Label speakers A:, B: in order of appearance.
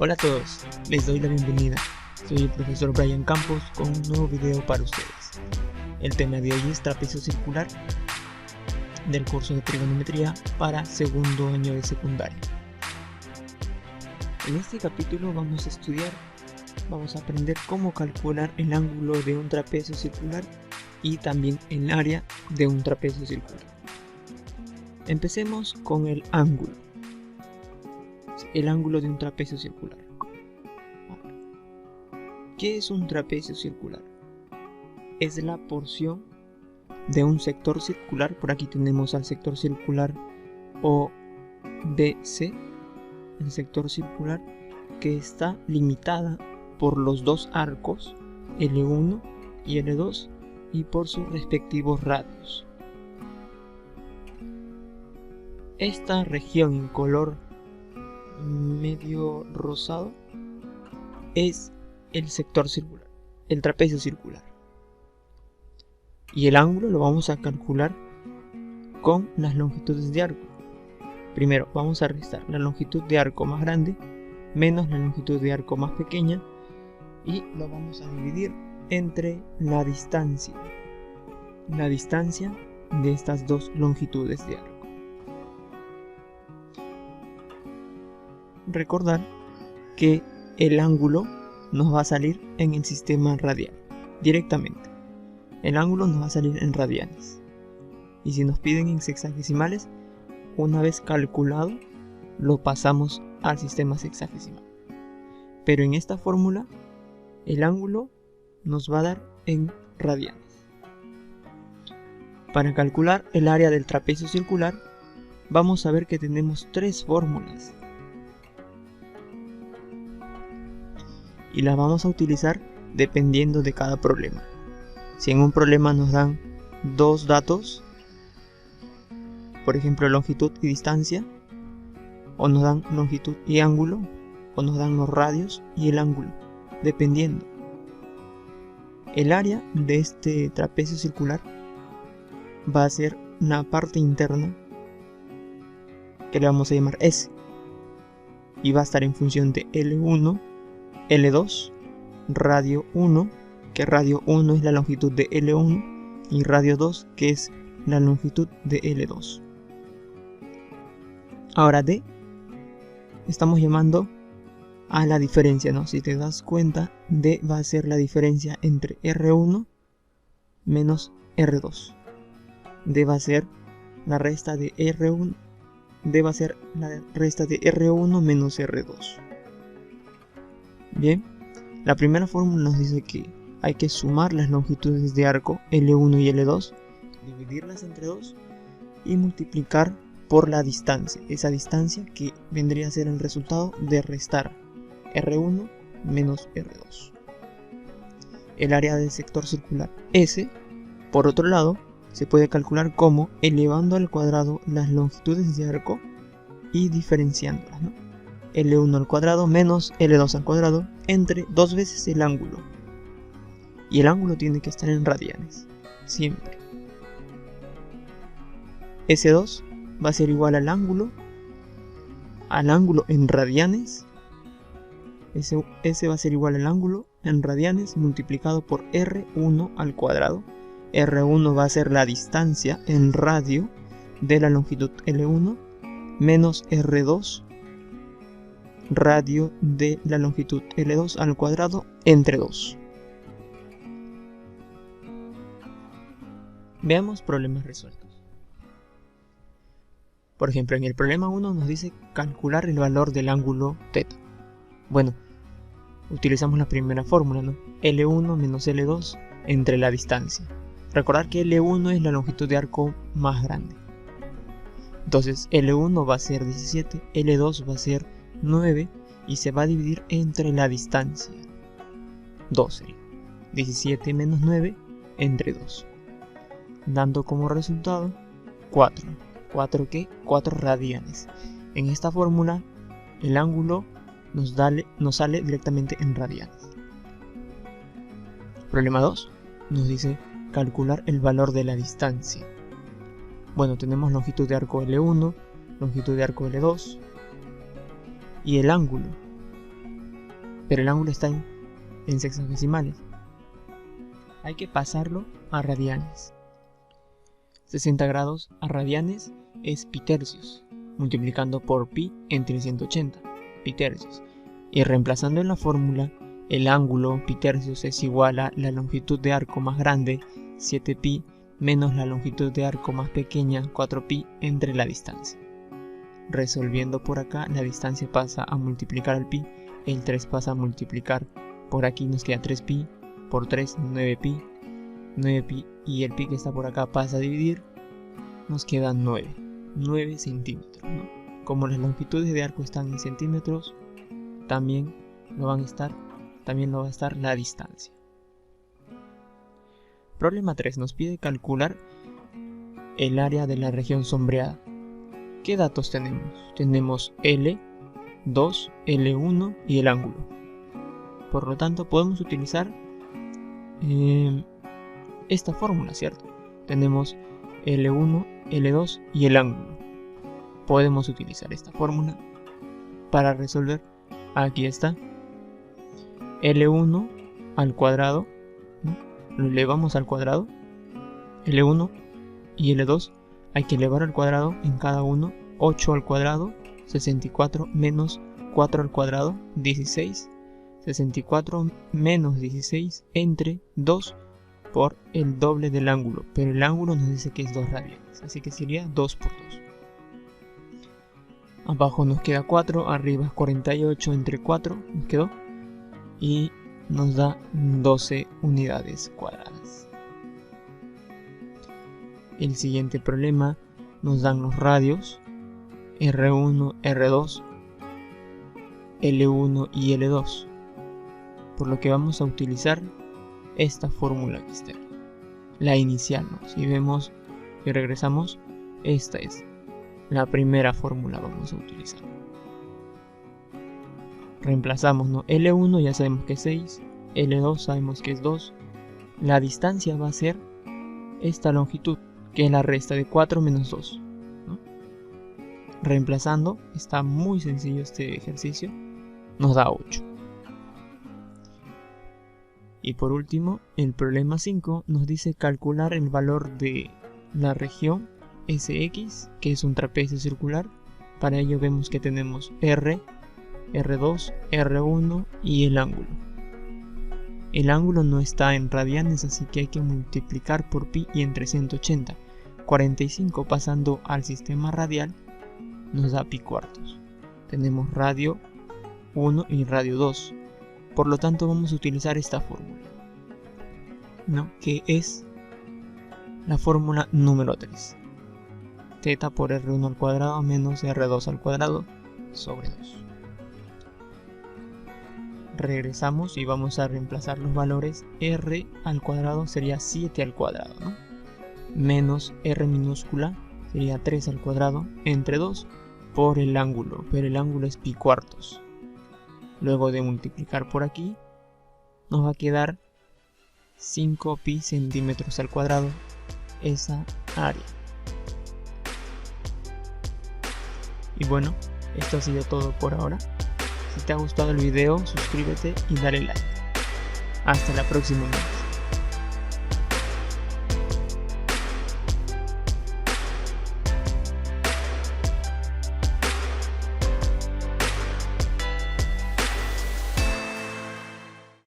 A: Hola a todos, les doy la bienvenida. Soy el profesor Brian Campos con un nuevo video para ustedes. El tema de hoy es trapecio circular del curso de trigonometría para segundo año de secundaria. En este capítulo vamos a aprender cómo calcular el ángulo de un trapecio circular y también el área de un trapecio circular. Empecemos con el ángulo. El ángulo de un trapecio circular. ¿Qué es un trapecio circular? Es la porción de un sector circular. Por aquí tenemos al sector circular OBC, el sector circular que está limitada por los dos arcos L1 y L2 y por sus respectivos radios. Esta región en color medio rosado es el sector circular, el trapecio circular. Y el ángulo lo vamos a calcular con las longitudes de arco. Primero vamos a restar la longitud de arco más grande menos la longitud de arco más pequeña y lo vamos a dividir entre la distancia de estas dos longitudes de arco. Recordar que el ángulo nos va a salir en el sistema radial directamente. El ángulo nos va a salir en radianes. Y si nos piden en sexagesimales, una vez calculado, lo pasamos al sistema sexagesimal. Pero en esta fórmula, el ángulo nos va a dar en radianes. Para calcular el área del trapecio circular, vamos a ver que tenemos tres fórmulas. Y las vamos a utilizar dependiendo de cada problema. Si en un problema nos dan dos datos, por ejemplo longitud y distancia, o nos dan longitud y ángulo, o nos dan los radios y el ángulo, dependiendo. El área de este trapecio circular va a ser una parte interna que le vamos a llamar S, y va a estar en función de L1, L2, radio 1, que radio 1 es la longitud de L1, y radio 2, que es la longitud de L2. Ahora D, estamos llamando a la diferencia, ¿no? Si te das cuenta, D va a ser la diferencia entre R1 menos R2. D va a ser la resta de R1, D va a ser la resta de R1 menos R2. Bien, la primera fórmula nos dice que hay que sumar las longitudes de arco L1 y L2, dividirlas entre 2 y multiplicar por la distancia, esa distancia que vendría a ser el resultado de restar R1 menos R2. El área del sector circular S, por otro lado, se puede calcular como elevando al cuadrado las longitudes de arco y diferenciándolas, ¿no? L1 al cuadrado menos L2 al cuadrado entre dos veces el ángulo. Y el ángulo tiene que estar en radianes, siempre. S2 va a ser igual al ángulo en radianes. S va a ser igual al ángulo en radianes multiplicado por R1 al cuadrado. R1 va a ser la distancia en radio de la longitud L1 menos R2 radio de la longitud L2 al cuadrado entre 2. Veamos problemas resueltos. Por ejemplo, en el problema 1 nos dice calcular el valor del ángulo θ. Bueno, utilizamos la primera fórmula, ¿no? L1 menos L2 entre la distancia. Recordar que L1 es la longitud de arco más grande. Entonces L1 va a ser 17, L2 va a ser 9 y se va a dividir entre la distancia. 12. 17 menos 9 entre 2. Dando como resultado 4. ¿4 qué? 4 radianes. En esta fórmula el ángulo nos sale directamente en radianes. Problema 2 nos dice calcular el valor de la distancia. Bueno, tenemos longitud de arco L1, longitud de arco L2 y el ángulo. pero el ángulo está en sexagesimales. Hay que pasarlo a radianes. 60 grados a radianes es pi tercios, multiplicando por pi entre 180, pi tercios. Y reemplazando en la fórmula, el ángulo pi tercios es igual a la longitud de arco más grande, 7pi, menos la longitud de arco más pequeña, 4pi, entre la distancia. Resolviendo por acá, la distancia pasa a multiplicar al pi, el 3 pasa a multiplicar por aquí, nos queda 3pi, por 3, 9pi, 9pi, y el pi que está por acá pasa a dividir, nos queda 9 centímetros, ¿no? Como las longitudes de arco están en centímetros, también lo va a estar la distancia. Problema 3 nos pide calcular el área de la región sombreada. ¿Qué datos tenemos? Tenemos L, 2, L1 y el ángulo. Por lo tanto, podemos utilizar esta fórmula, ¿cierto? Tenemos L1, L2 y el ángulo. Podemos utilizar esta fórmula para resolver. Aquí está. L1 al cuadrado, ¿no? Lo elevamos al cuadrado. L1 y L2 hay que elevar al cuadrado en cada uno. 8 al cuadrado, 64 menos 4 al cuadrado, 16. 64 menos 16 entre 2 por el doble del ángulo. Pero el ángulo nos dice que es 2 radianes, así que sería 2 por 2. Abajo nos queda 4, arriba es 48 entre 4, nos quedó. Y nos da 12 unidades cuadradas. El siguiente problema nos dan los radios R1, R2, L1 y L2. Por lo que vamos a utilizar esta fórmula que está, la inicial, ¿no? Si vemos y regresamos, esta es la primera fórmula, vamos a utilizar. Reemplazamos, ¿no? L1 ya sabemos que es 6, L2 sabemos que es 2. La distancia va a ser esta longitud, que es la resta de 4 menos 2, ¿no? Reemplazando, está muy sencillo este ejercicio, nos da 8. Y por último, el problema 5 nos dice calcular el valor de la región SX, que es un trapecio circular. Para ello vemos que tenemos R, R2, R1 y el ángulo. El ángulo no está en radianes, así que hay que multiplicar por pi y entre 180. 45 pasando al sistema radial nos da pi cuartos. Tenemos radio 1 y radio 2. Por lo tanto vamos a utilizar esta fórmula, ¿no? Que es la fórmula número 3. Θ por R1 al cuadrado menos R2 al cuadrado sobre 2. Regresamos y vamos a reemplazar los valores. R al cuadrado sería 7 al cuadrado, ¿no? Menos R minúscula sería 3 al cuadrado entre 2 por el ángulo, pero el ángulo es pi cuartos. Luego de multiplicar por aquí, nos va a quedar 5 pi centímetros al cuadrado, esa área. Y bueno, esto ha sido todo por ahora. Si te ha gustado el video, suscríbete y dale like. Hasta la próxima.